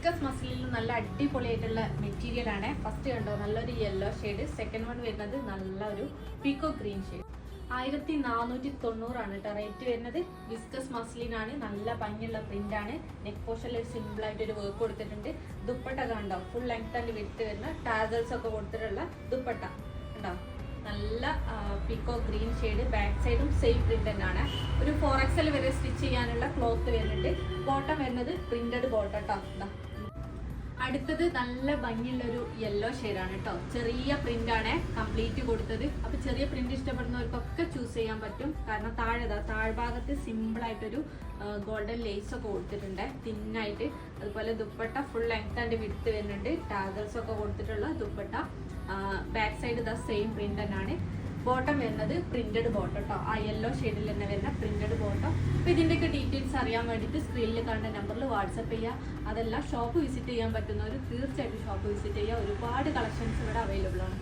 Viscous മസിലിൽ നല്ല അടിപൊളിയായിട്ടുള്ള material ആണ്. ഫസ്റ്റ് കണ്ടോ നല്ലൊരു യെല്ലോ ഷെയ്ഡ്, സെക്കൻഡ് വൺ വരുന്നത് നല്ലൊരു പീക്കോ ഗ്രീൻ ഷെയ്ഡ്. 1490 കേട്ടോ റേറ്റ് വരുന്നത്. വിസ്കസ് മസ്ലിനാണ്, നല്ല ഭംഗിയുള്ള പ്രിന്റ് ആണ്. നെക്ക് പോർഷനിൽ ഒരു സിമ്പിൾ ആയിട്ട് ഒരു വർക്ക് കൊടുത്തിട്ടുണ്ട്. ദുപ്പട്ട കണ്ടോ ഫുൾ ലെങ്ത് ആൻഡ് വിഡ്ത്ത് വരുന്ന ടാസൽസ് ഒക്കെ കൊടുത്തിട്ടുള്ള ദുപ്പട്ട കണ്ടോ, നല്ല പീക്കോ ഗ്രീൻ ഷെയ്ഡ്. ബാക്ക് സൈഡും സെയിം പ്രിന്റ് തന്നെയാണ്. ഒരു 4XL വരെ സ്റ്റിച്ച് ചെയ്യാനുള്ള ക്ലോത്ത് വരുന്നുണ്ട്. ബോട്ടം വരുന്നത് പ്രിന്റഡ് ബോട്ടം കേട്ടോ. അടുത്തത് നല്ല ഭംഗിയുള്ള ഒരു യെല്ലോ ഷെയ്ഡാണ് കേട്ടോ. ചെറിയ പ്രിന്റ് ആണ് കംപ്ലീറ്റ് കൊടുത്തത്. അപ്പൊ ചെറിയ പ്രിന്റ് ഇഷ്ടപ്പെടുന്നവർക്കൊക്കെ ചൂസ് ചെയ്യാൻ പറ്റും. കാരണം താഴ്ഭാഗത്ത് സിമ്പിൾ ആയിട്ടൊരു ഗോൾഡൻ ലേസ് ഒക്കെ കൊടുത്തിട്ടുണ്ട് തിന്നായിട്ട്. അതുപോലെ dupatta full length and width വരുന്നുണ്ട്. ടാസൽസ് ഒക്കെ കൊടുത്തിട്ടുള്ള dupatta. Back side the same print തന്നെയാണ്. ബോട്ടം വരുന്നത് പ്രിന്റഡ് ബോട്ടം കേട്ടോ. ആ യെല്ലോ ഷെയ്ഡിൽ തന്നെ വരുന്ന പ്രിന്റഡ് ബോട്ടം. അപ്പോൾ ഇതിൻ്റെയൊക്കെ ഡീറ്റെയിൽസ് അറിയാൻ വേണ്ടിയിട്ട് സ്ക്രീനിൽ കാണുന്ന നമ്പറിൽ വാട്സപ്പ് ചെയ്യുക. അതെല്ലാം ഷോപ്പ് വിസിറ്റ് ചെയ്യാൻ പറ്റുന്നവർ തീർച്ചയായിട്ടും ഷോപ്പ് വിസിറ്റ് ചെയ്യുക. ഒരുപാട് കളക്ഷൻസ് ഇവിടെ അവൈലബിൾ ആണ്.